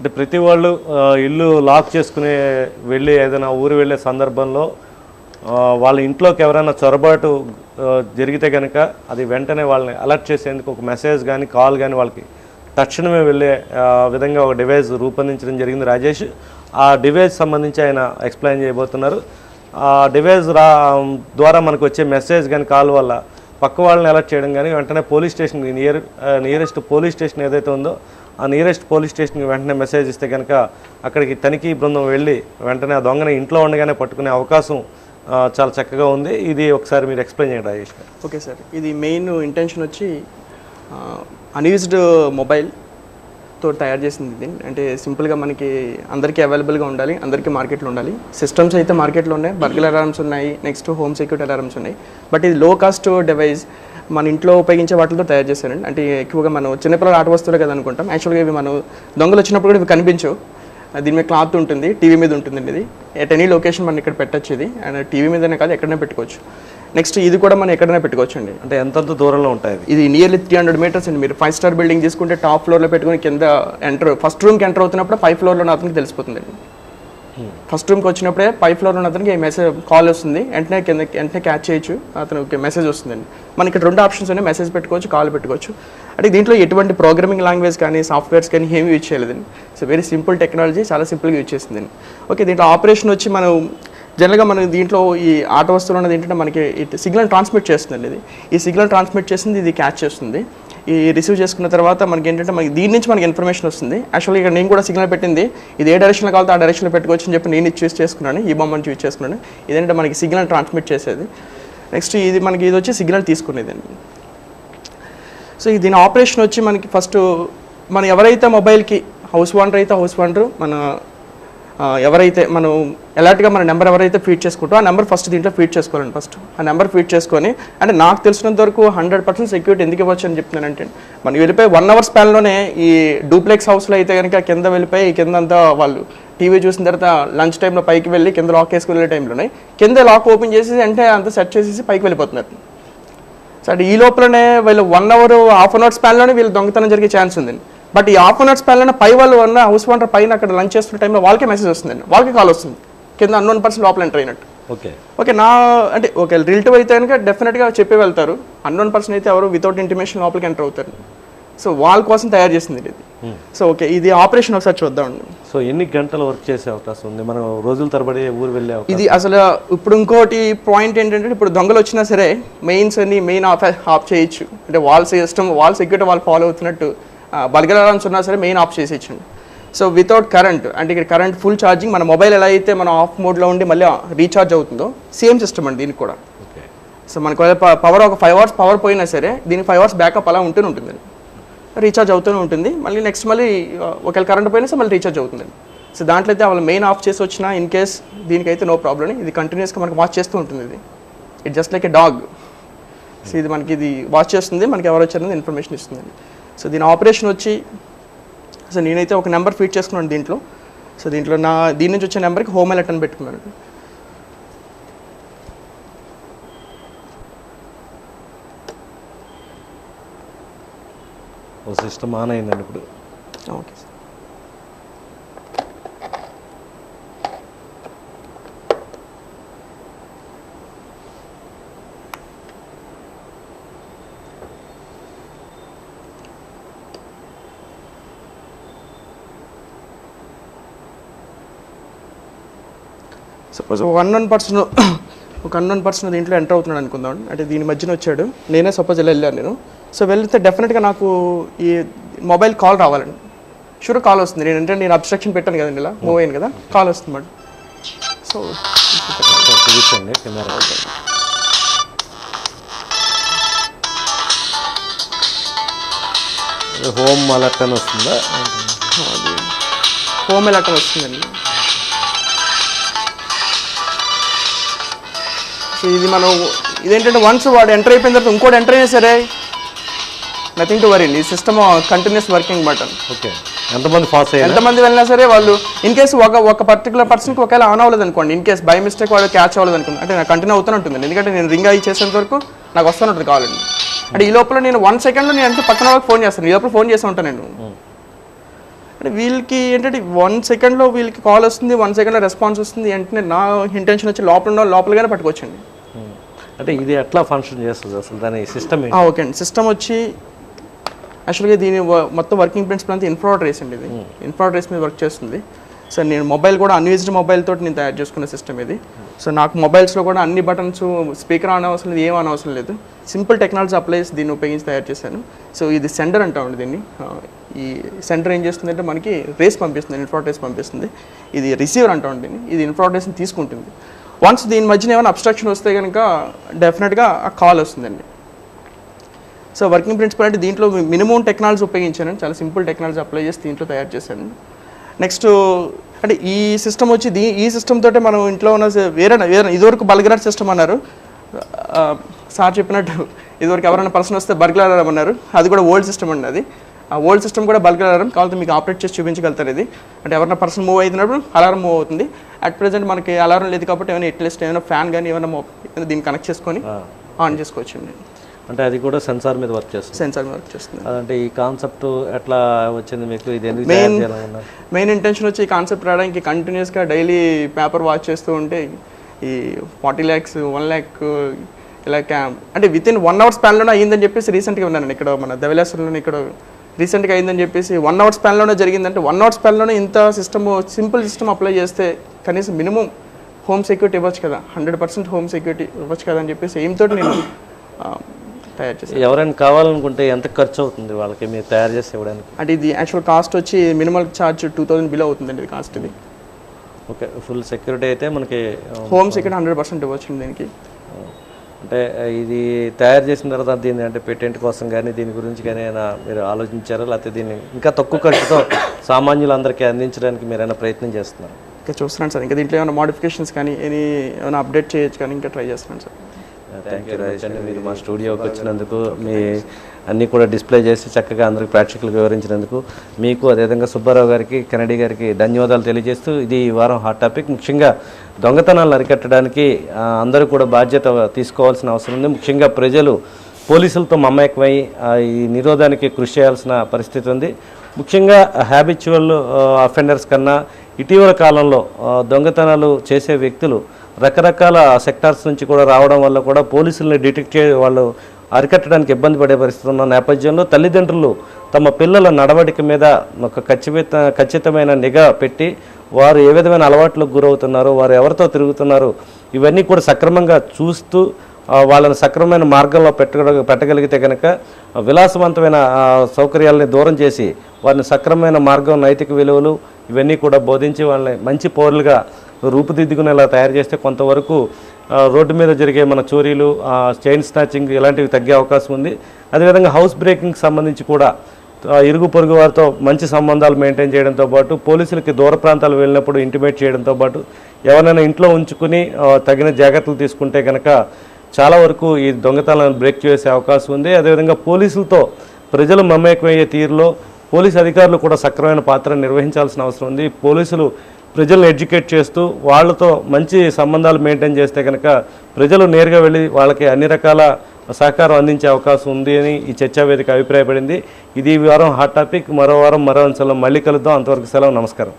అంటే ప్రతి వాళ్ళు ఇల్లు లాక్ చేసుకుని వెళ్ళి ఏదైనా ఊరు వెళ్ళే సందర్భంలో వాళ్ళ ఇంట్లోకి ఎవరైనా చొరబాటు జరిగితే కనుక అది వెంటనే వాళ్ళని అలర్ట్ చేసేందుకు ఒక మెసేజ్ కానీ కాల్ కానీ వాళ్ళకి తక్షణమే వెళ్ళే విధంగా ఒక డివైస్ రూపొందించడం జరిగింది రాజేష్. ఆ డివైస్ సంబంధించి ఆయన ఎక్స్ప్లెయిన్ చేయబోతున్నారు. ఆ డివైస్ ద్వారా మనకు వచ్చే మెసేజ్ కానీ కాల్ వల్ల పక్క వాళ్ళని అలర్ట్ చేయడం కానీ వెంటనే police station nearest police station ఏదైతే ఉందో ఆ నియరెస్ట్ పోలీస్ స్టేషన్కి వెంటనే మెసేజ్ ఇస్తే కనుక అక్కడికి తనిఖీ బృందం వెళ్ళి వెంటనే ఆ దొంగని ఇంట్లో ఉండగానే పట్టుకునే అవకాశం చాలా చక్కగా ఉంది. ఇది ఒకసారి మీరు ఎక్స్ప్లెయిన్ చేయండి రాజేష్ గారు. ఓకే సార్, ఇది మెయిన్ ఇంటెన్షన్ వచ్చి అన్యూజ్డ్ మొబైల్తో తయారు చేసింది ఇది. అంటే సింపుల్గా మనకి అందరికీ అవైలబుల్గా ఉండాలి, అందరికీ మార్కెట్లో ఉండాలి. సిస్టమ్స్ అయితే మార్కెట్లో ఉన్నాయి, బర్గ్లర్ అలారమ్స్ ఉన్నాయి, నెక్స్ట్ హోమ్ సెక్యూరిటీ అలారమ్స్ ఉన్నాయి. బట్ ఇది లో కాస్ట్ డివైస్ మన ఇంట్లో ఉపయోగించే వాటితో తయారు చేశారండి. అంటే ఎక్కువగా మనం చిన్నపిల్లల ఆట వస్తువులే కదా అనుకుంటాం. యాక్చువల్గా ఇవి మనం దొంగలు వచ్చినప్పుడు కూడా ఇవి కనిపించవు. దీని మీద క్లాత్ ఉంటుంది, టీవీ మీద ఉంటుందండి. ఇది ఎట్ ఎనీ లొకేషన్ మనం ఇక్కడ పెట్టచ్చు. ఇది అండ్ టీవీ మీదనే కాదు ఎక్కడైనా పెట్టుకోవచ్చు. నెక్స్ట్ ఇది కూడా మనం ఎక్కడైనా పెట్టుకోవచ్చు అండి. అంటే ఎంతంత దూరంలో ఉంటాయి? ఇది నియర్లీ 300 మీటర్స్ అండి. మీరు 5 స్టార్ బిల్డింగ్ తీసుకుంటే టాప్ ఫ్లోర్లో పెట్టుకుని కింద ఫస్ట్ రూమ్కి ఎంటర్ అవుతున్నప్పుడు 5 ఫ్లోర్లో ఉన్న అతనికి తెలిసిపోతుందండి. ఫస్ట్ రూమ్కి వచ్చినప్పుడే 5 ఫ్లోర్లో ఉన్న అతనికి మెసేజ్ కాల్ వస్తుంది, వెంటనే క్యాచ్ చేయొచ్చు, అతనికి మెసేజ్ వస్తుందండి. మనకి ఇక్కడ 2 ఆప్షన్స్ ఉన్నాయి, మెసేజ్ పెట్టుకోవచ్చు, కాల్ పెట్టుకోవచ్చు. అంటే దీంట్లో ఎటువంటి ప్రోగ్రామింగ్ లాంగ్వేజ్ కానీ సాఫ్ట్వేర్స్ కానీ ఏమి యూజ్ చేయలేదండి. సో వెరీ సింపుల్ టెక్నాలజీ, చాలా సింపుల్గా యూజ్ చేసిందండి. ఓకే, దీంట్లో ఆపరేషన్ వచ్చి మనం జనరల్గా మనం దీంట్లో ఈ ఆట వస్తువులు ఉన్నది ఏంటంటే మనకి సిగ్నల్ ట్రాన్స్మిట్ చేస్తుందండి. ఈ సిగ్నల్ ట్రాన్స్మిట్ చేసింది ఇది క్యాచ్ చేస్తుంది. ఈ రిసీవ్ చేసుకున్న తర్వాత మనకి ఏంటంటే మనకి దీని నుంచి మనకి ఇన్ఫర్మేషన్ వస్తుంది. యాక్చువల్గా ఇక్కడ నేను కూడా సిగ్నల్ పెట్టింది, ఇది ఏ డైరెక్షన్లో కావాలో ఆ డైరెక్షన్లో పెట్టుకోవచ్చు అని చెప్పి నేను చూస్ చేసుకున్నాను, ఈ బొమ్మను చూస్ చేసుకున్నాను. ఇదేంటంటే మనకి సిగ్నల్ ట్రాన్స్మిట్ చేసేది. నెక్స్ట్ ఇది మనకి ఇది వచ్చి సిగ్నల్ తీసుకునేదండి. సో దీని ఆపరేషన్ వచ్చి మనకి ఫస్ట్ మనం ఎవరైతే మొబైల్కి హౌస్ ఓనర్ అయితే హౌస్ ఓనర్ మన ఎవరైతే మనం అలర్ట్గా మన నెంబర్ ఎవరైతే ఫీడ్ చేసుకుంటామో ఆ నెంబర్ ఫస్ట్ దీంట్లో ఫీడ్ చేసుకోవాలండి. ఫస్ట్ ఆ నెంబర్ ఫీడ్ చేసుకొని, అంటే నాకు తెలిసినంత వరకు 100% సెక్యూరిటీ ఎందుకు ఇవ్వచ్చు అని చెప్తున్నానంటే, మనం వెళ్ళిపోయి 1 అవర్ స్పాన్లోనే ఈ డూప్లెక్స్ హౌస్లో అయితే కనుక కింద వెళ్ళిపోయి కిందంతా వాళ్ళు టీవీ చూసిన తర్వాత లంచ్ టైంలో పైకి వెళ్ళి కింద లాక్ వేసుకుని వెళ్ళే టైంలోనే కింద లాక్ ఓపెన్ చేసి అంటే అంతా సెట్ చేసేసి పైకి వెళ్ళిపోతున్నారు. సో అంటే ఈ లోపలనే వీళ్ళు 1 అవర్ హాఫ్ అన్ అవర్ స్పాన్లోనే వీళ్ళు దొంగతనం జరిగే ఛాన్స్ ఉందండి. బట్ ఈ హాఫ్ అన్ అవర్ స్పాన్లోనే పై వాళ్ళు ఉన్న హౌస్ ఓనర్ పైన అక్కడ లంచ్ చేస్తున్న టైంలో వాళ్ళకే మెసేజ్ వస్తుందండి, వాళ్ళకి కాల్ వస్తుంది కింద అన్నోన్ పర్సన్ లోపల ఎంటర్ అయినట్టు. ఓకే నా అంటే ఓకే రిలేటివ్ అయితే కనుక డెఫినెట్గా చెప్పే వెళ్తారు, అన్నోన్ పర్సన్ అయితే ఎవరు వితౌట్ ఇంటిమేషన్ లోపలికి ఎంటర్ అవుతారు. సో వాళ్ళ కోసం తయారు చేసింది ఇది. సో ఓకే ఇది ఆపరేషన్ ఒకసారి చూద్దామండి. సో ఎన్ని గంటలు వర్క్ చేసే అవకాశం ఉంది? మనం రోజుల తరబడి ఊరు వెళ్ళే ఇది అసలు ఇప్పుడు ఇంకోటి పాయింట్ ఏంటంటే, ఇప్పుడు దొంగలు వచ్చినా సరే మెయిన్స్ అన్ని మెయిన్ ఆఫ్ చేయొచ్చు. అంటే వాల్ సిస్టమ్ వాల్ సెక్యూరిటీ వాళ్ళు ఫాలో అవుతున్నట్టు బర్గ్లర్ అలారమ్స్ ఉన్నా సరే మెయిన్ ఆఫ్ చేసేయచ్చండి. సో వితౌట్ కరెంట్, అంటే ఇక్కడ కరెంట్ ఫుల్ ఛార్జింగ్, మన మొబైల్ ఎలా అయితే మనం ఆఫ్ మోడ్లో ఉండి మళ్ళీ రీఛార్జ్ అవుతుందో సేమ్ సిస్టమ్ అండి దీనికి కూడా. సో మనకు పవర్ ఒక 5 అవర్స్ పవర్ పోయినా సరే దీనికి 5 అవర్స్ బ్యాకప్ అలా ఉంటూనే ఉంటుందండి, రీఛార్జ్ అవుతూనే ఉంటుంది. మళ్ళీ నెక్స్ట్ మళ్ళీ ఒకవేళ కరెంట్ పోయినా సరే మళ్ళీ రీఛార్జ్ అవుతుందండి. సో దాంట్లో అయితే వాళ్ళు మెయిన్ ఆఫ్ చేసి వచ్చినా ఇన్ కేస్ దీనికైతే నో ప్రాబ్లం. ఇది కంటిన్యూస్గా మనకి వాచ్ చేస్తూ ఉంటుంది. ఇది it just like A dog. So ఇది మనకి ఇది వాచ్ చేస్తుంది, మనకి ఎవరు వచ్చారనేది ఇన్ఫర్మేషన్ ఇస్తుందండి. సో దీని ఆపరేషన్ వచ్చి సో నేనైతే ఒక నెంబర్ ఫీడ్ చేసుకున్నాను దీంట్లో. సో దీంట్లో దీని నుంచి వచ్చే నెంబర్కి హోమ్ అలర్ట్ అని పెట్టుకున్నాను. సిస్టమ్ ఆన్ అయిందండి ఇప్పుడు. Okay sir. సపోజ్ ఒక అన్నోన్ పర్సన్ దీంట్లో ఎంటర్ అవుతున్నాడు అనుకుందాం. అంటే దీని మధ్యన వచ్చాడు, నేనే సపోజ్ ఇలా వెళ్ళాను నేను. సో వెళ్తే డెఫినెట్గా నాకు ఈ మొబైల్ కాల్ రావాలండి, షూర్ కాల్ వస్తుంది. నేను అబ్స్ట్రక్షన్ పెట్టాను కదండి, ఇలా మూవ్ అయ్యాను కదా, కాల్ వస్తుంది మేడం. సో హోమ్ అలర్ట్ అని వస్తుందా? హోమ్ అలర్ట్ అని వస్తుందండి. సో ఇది మనం ఇదేంటంటే వన్స్ వాడు ఎంటర్ అయిపోయిన తర్వాత ఇంకోటి ఎంటర్ అయినా సరే నథింగ్ టు వరీ. ఈ system continuous working button. Okay, ఎంతమంది వెళ్ళినా సరే వాళ్ళు ఇన్ కేసు ఒక పర్టికులర్ పర్సన్కి ఒకవేళ ఆన్ అవ్వలేదు అనుకోండి, ఇన్ కేసు బై మిస్టేక్ వాడు క్యాచ్ అవ్వలేదు అనుకోండి, అంటే నాకు కంటిన్యూ అవుతూనే ఉంటుంది. ఎందుకంటే నేను రింగ్ అయ్యి చేసేంత వరకు నాకు వస్తూనే ఉంటుంది కావాలండి. అంటే ఈ లోపల నేను 1 సెకండ్లో నేను అంటే పక్కన వాళ్ళకి ఫోన్ చేస్తాను, ఈ లోపల ఫోన్ చేస్తూ ఉంటాను నేను. అంటే వీళ్ళకి ఏంటంటే 1 సెకండ్లో వీళ్ళకి కాల్ వస్తుంది, 1 సెకండ్లో రెస్పాన్స్ వస్తుంది. వెంటనే నా ఇంటెన్షన్ వచ్చి లోపలగానే పట్టుకోవచ్చండి. అంటే ఇది ఎట్లా ఫంక్షన్ చేస్తుంది అసలు, దాని సిస్టమ్? ఓకే అండి, సిస్టమ్ వచ్చి యాక్చువల్గా దీని మొత్తం వర్కింగ్ ప్రిన్సిపల్ అంతా ఇన్ఫ్రారెడ్ రేస్ అండి. ఇది ఇన్ఫ్రారెడ్ రేస్ మీద వర్క్ చేస్తుంది. సో నేను మొబైల్ కూడా అన్యూజ్డ్ మొబైల్ తోటి నేను తయారు చేసుకున్న సిస్టమ్ ఇది. సో నాకు మొబైల్స్లో కూడా అన్ని బటన్స్, స్పీకర్ ఆన్ అవసరం లేదు, ఏం ఆన్ అవసరం లేదు. సింపుల్ టెక్నాలజీ అప్లై చేసి దీన్ని ఉపయోగించి తయారు చేశాను. సో ఇది సెండర్ అంటామండి దీన్ని. ఈ సెంటర్ ఏం చేస్తుందంటే మనకి రేస్ పంపిస్తుంది, ఇన్ఫ్రారెడ్ రేస్ పంపిస్తుంది. ఇది రిసీవర్ అంటామండి దీన్ని. ఇది ఇన్ఫ్రారెడ్ రేస్ని తీసుకుంటుంది. వన్స్ దీని మధ్యన ఏమైనా అబ్స్ట్రక్షన్ వస్తే కనుక డెఫినెట్గా ఆ కాల్ వస్తుందండి. సో వర్కింగ్ ప్రిన్సిపల్ అంటే దీంట్లో మినిమం టెక్నాలజీ ఉపయోగించాను, చాలా సింపుల్ టెక్నాలజీ అప్లై చేసి దీంట్లో తయారు చేశాను. నెక్స్ట్ అంటే ఈ సిస్టమ్ వచ్చి ఈ సిస్టమ్ తోటే మనం ఇంట్లో ఉన్న వేరే ఇదివరకు బర్గ్లార్ సిస్టమ్ అన్నారు సార్ చెప్పినట్టు. ఇదివరకు ఎవరైనా పర్సన్ వస్తే బర్గ్లార్ అలారం అన్నారు, అది కూడా ఓల్డ్ సిస్టమ్ అండి. అది ఆ ఓల్డ్ సిస్టమ్ కూడా బర్గ్లార్ అలారం కావాలంటే మీకు ఆపరేట్ చేసి చూపించగలుగుతారు. ఇది అంటే ఎవరైనా పర్సన్ మూవ్ అయినప్పుడు అలారం మూవ్ అవుతుంది. అట్ ప్రెజెంట్ మనకి అలారం లేదు కాబట్టి ఏమైనా ఎట్లీస్ట్ ఏమైనా ఫ్యాన్ కానీ ఏమైనా దీన్ని కనెక్ట్ చేసుకొని ఆన్ చేసుకోవచ్చండి. అంటే అది కూడా సెన్సార్ మీద వర్క్ చేస్తుంది. సెన్సార్ మీద వర్క్ చేస్తుంది. అంటే ఈ కాన్సెప్ట్ ఎట్లా వచ్చింది మీకు? ఇది మెయిన్ ఇంటెన్షన్ వచ్చి ఈ కాన్సెప్ట్ రావడానికి కంటిన్యూస్గా డైలీ పేపర్ వాచ్ చేస్తూ ఉంటే ఈ 40 lakhs 1 lakh ఇలా అంటే విత్ ఇన్ 1 hour స్పాన్లోనే అయ్యిందని చెప్పేసి రీసెంట్గా ఉన్నాను ఇక్కడ మన దెవలేశ్వరంలో. ఇక్కడ రీసెంట్గా అయిందని చెప్పేసి 1 hour స్పాన్లోనే జరిగిందంటే 1 hour స్పాన్లోనే ఇంత సిస్టమ్, సింపుల్ సిస్టమ్ అప్లై చేస్తే కనీసం మినిమం హోమ్ సెక్యూరిటీ ఇవ్వచ్చు కదా, 100% హోమ్ సెక్యూరిటీ ఇవ్వచ్చు కదా అని చెప్పేసి ఏం తోటి నేను తయారు చేస్తాను. ఎవరైనా కావాలనుకుంటే ఎంత ఖర్చు అవుతుంది వాళ్ళకి మీరు తయారు చేసి ఇవ్వడానికి? అంటే ఇది యాక్చువల్ కాస్ట్ వచ్చి మినిమల్ ఛార్జ్ 2000 బిలో అవుతుందండి ఇది కాస్ట్. ఇది ఓకే. ఫుల్ సెక్యూరిటీ అయితే మనకి హోమ్ సెక్యూరిటీ 100% ఇవ్వచ్చు దీనికి. అంటే ఇది తయారు చేసిన తర్వాత దీన్ని అంటే పేటెంట్ కోసం కానీ దీని గురించి కానీ ఏమైనా మీరు ఆలోచించారా, లేకపోతే దీన్ని ఇంకా తక్కువ ఖర్చుతో సామాన్యులందరికీ అందించడానికి మీరు ఏమైనా ప్రయత్నం చేస్తున్నారు? ఇంకా చూస్తున్నాను సార్. ఇంకా దీంట్లో ఏమైనా మోడిఫికేషన్స్ కానీ ఏమైనా అప్డేట్ చేయొచ్చు కానీ ఇంకా ట్రై చేస్తున్నాను సార్. థ్యాంక్ యూ రాజేష్ అండి, మీరు మా స్టూడియోకి వచ్చినందుకు, మీ అన్నీ కూడా డిస్ప్లే చేసి చక్కగా అందరికి ప్రేక్షకులకు వివరించినందుకు మీకు, అదేవిధంగా సుబ్బారావు గారికి, కెనడీ గారికి ధన్యవాదాలు తెలియజేస్తూ ఇది ఈ వారం హాట్ టాపిక్. ముఖ్యంగా దొంగతనాలను అరికట్టడానికి అందరూ కూడా బాధ్యత తీసుకోవాల్సిన అవసరం ఉంది. ముఖ్యంగా ప్రజలు పోలీసులతో మమేకమై ఈ నిరోధానికి కృషి చేయాల్సిన పరిస్థితి ఉంది. ముఖ్యంగా హ్యాబిచువల్ అఫెండర్స్ కన్నా ఇటీవల కాలంలో దొంగతనాలు చేసే వ్యక్తులు రకరకాల సెక్టార్స్ నుంచి కూడా రావడం వల్ల కూడా పోలీసుల్ని డిటెక్ట్ వాళ్ళు అరికట్టడానికి ఇబ్బంది పడే పరిస్థితి ఉన్న నేపథ్యంలో తల్లిదండ్రులు తమ పిల్లల నడవడిక మీద ఒక ఖచ్చితమైన నిఘా పెట్టి వారు ఏ విధమైన అలవాట్లకు గురవుతున్నారు, వారు ఎవరితో తిరుగుతున్నారు, ఇవన్నీ కూడా సక్రమంగా చూస్తూ వాళ్ళని సక్రమమైన మార్గంలో పెట్టగలిగితే కనుక విలాసవంతమైన సౌకర్యాలని దూరం చేసి వారిని సక్రమమైన మార్గం, నైతిక విలువలు ఇవన్నీ కూడా బోధించి వాళ్ళని మంచి పౌరులుగా రూపుదిద్దుకునేలా తయారు చేస్తే కొంతవరకు రోడ్డు మీద జరిగే మన చోరీలు, చైన్ స్నాచింగ్ ఇలాంటివి తగ్గే అవకాశం ఉంది. అదేవిధంగా హౌస్ బ్రేకింగ్కి సంబంధించి కూడా ఇరుగు పొరుగు వారితో మంచి సంబంధాలు మెయింటైన్ చేయడంతో పాటు పోలీసులకి దూర ప్రాంతాలు వెళ్ళినప్పుడు ఇంటిమేట్ చేయడంతో పాటు ఎవరైనా ఇంట్లో ఉంచుకుని తగిన జాగ్రత్తలు తీసుకుంటే కనుక చాలా వరకు ఈ దొంగతనాలను బ్రేక్ చేసే అవకాశం ఉంది. అదేవిధంగా పోలీసులతో ప్రజలు మమేకమయ్యే తీరులో పోలీసు అధికారులు కూడా సక్రమైన పాత్ర నిర్వహించాల్సిన అవసరం ఉంది. పోలీసులు ప్రజలను ఎడ్యుకేట్ చేస్తూ వాళ్ళతో మంచి సంబంధాలు మెయింటైన్ చేస్తే కనుక ప్రజలు నేరుగా వెళ్ళి వాళ్ళకి అన్ని రకాల సహకారం అందించే అవకాశం ఉంది అని ఈ చర్చా వేదిక అభిప్రాయపడింది. ఇది ఈ వారం హాట్ టాపిక్. మరో వారం మరో అంశంలో మళ్ళీ కలుద్దాం. అంతవరకు సెలవు, నమస్కారం.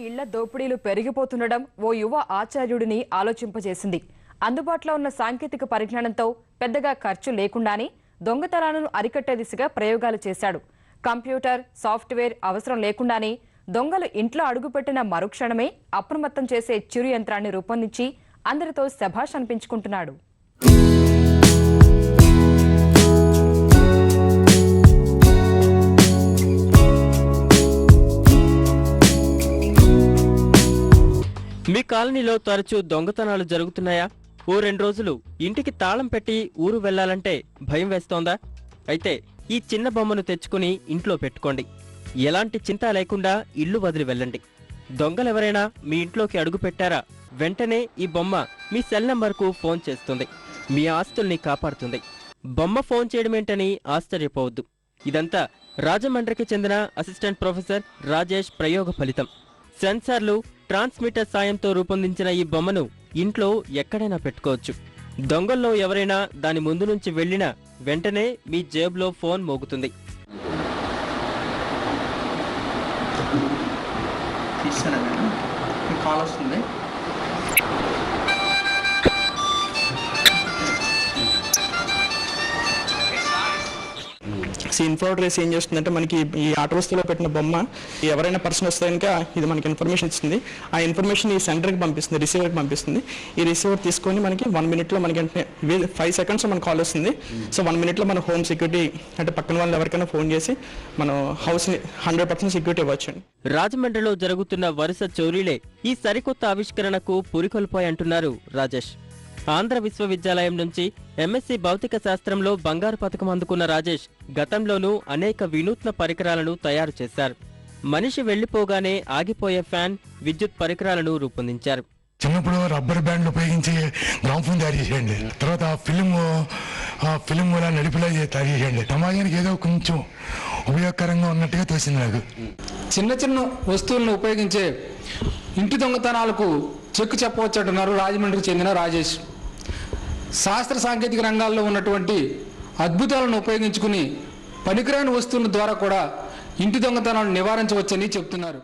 ఇళ్ల దోపిడీలు పెరిగిపోతుండడం ఓ యువ ఆచార్యుడిని ఆలోచింపజేసింది. అందుబాటులో ఉన్న సాంకేతిక పరిజ్ఞానంతో పెద్దగా ఖర్చు లేకుండానే దొంగతనాలను అరికట్టే దిశగా ప్రయోగాలు చేశాడు. కంప్యూటర్, సాఫ్ట్వేర్ అవసరం లేకుండానే దొంగలు ఇంట్లో అడుగుపెట్టిన మరుక్షణమే అప్రమత్తం చేసే చిరు యంత్రాన్ని రూపొందించి అందరితో శభాష్ అనిపించుకుంటున్నాడు. మీ కాలనీలో తరచూ దొంగతనాలు జరుగుతున్నాయా? ఓ 2 రోజులు ఇంటికి తాళం పెట్టి ఊరు వెళ్లాలంటే భయం వేస్తోందా? అయితే ఈ చిన్న బొమ్మను తెచ్చుకుని ఇంట్లో పెట్టుకోండి. ఎలాంటి చింత లేకుండా ఇల్లు వదిలి వెళ్ళండి. దొంగలెవరైనా మీ ఇంట్లోకి అడుగు పెట్టారా? వెంటనే ఈ బొమ్మ మీ సెల్ నంబర్కు ఫోన్ చేస్తుంది. మీ ఆస్తుల్ని కాపాడుతుంది. బొమ్మ ఫోన్ చేయడమేంటని ఆశ్చర్యపోవద్దు. ఇదంతా రాజమండ్రికి చెందిన అసిస్టెంట్ ప్రొఫెసర్ రాజేష్ ప్రయోగ ఫలితం. సెన్సార్లు, ట్రాన్స్మిటర్ సాయంతో రూపొందించిన ఈ బొమ్మను ఇంట్లో ఎక్కడైనా పెట్టుకోవచ్చు. దొంగల్లో ఎవరైనా దాని ముందు నుంచి వెళ్ళినా వెంటనే మీ జేబులో ఫోన్ మోగుతుంది. తీస్తానండి నేను. మీకు కాల్ వస్తుంది. ఇన్ఫ్రారెడ్ రేస్ ఏం చేస్తుందంటే మనకి ఈ ఆట వస్తువులో పెట్టిన బొమ్మ ఎవరైనా పర్సన్ వస్తే కనుక ఇది మనకి ఇన్ఫర్మేషన్ ఇస్తుంది. ఆ ఇన్ఫర్మేషన్ ఈ సెంటర్కి పంపిస్తుంది, రిసీవర్కి పంపిస్తుంది. ఈ రిసీవర్ తీసుకొని మనకి 1 minute మనకి అంటే 5 seconds మనకు కాల్ వస్తుంది. సో 1 minute మన హోమ్ సెక్యూరిటీ అంటే పక్కన వాళ్ళు ఎవరికైనా ఫోన్ చేసి మనం హౌస్ని 100% సెక్యూరిటీ ఇవ్వచ్చు. రాజమండ్రిలో జరుగుతున్న వరుస చోరీలే ఈ సరికొత్త ఆవిష్కరణకు పురికొల్పాయంటున్నారు రాజేష్. ఆంధ్ర విశ్వవిద్యాలయం నుంచి ఎంఎస్సీ భౌతిక శాస్త్రంలో బంగారు పతకం అందుకున్న రాజేష్ గతంలోనూ అనేక వినూత్న పరికరాలను తయారు చేశారు. మనిషి వెళ్లిపోగానే ఆగిపోయే ఫ్యాన్, విద్యుత్ పరికరాలను రూపొందించారు. చిన్నప్పుడు రబ్బర్ బ్యాండ్లు ఉపయోగించి గ్రామ్ఫోన్ తయారు చేసేయండి. తర్వాత ఫిలిం నడిపిలా తయారు చేసేయండి. సమాజానికి ఏదో కొంచెం ఉపయోగకరంగా ఉన్నట్టుగా తోసింది నాకు. చిన్న చిన్న వస్తువులను ఉపయోగించే ఇంటి దొంగతనాలకు చెక్కు చెప్పవచ్చంటున్నారు రాజమండ్రికి చెందిన రాజేష్. శాస్త్ర సాంకేతిక రంగాల్లో ఉన్నటువంటి అద్భుతాలను ఉపయోగించుకుని పనికిరాని వస్తువుల ద్వారా కూడా ఇంటి దొంగతనాలను నివారించవచ్చని చెప్తున్నారు.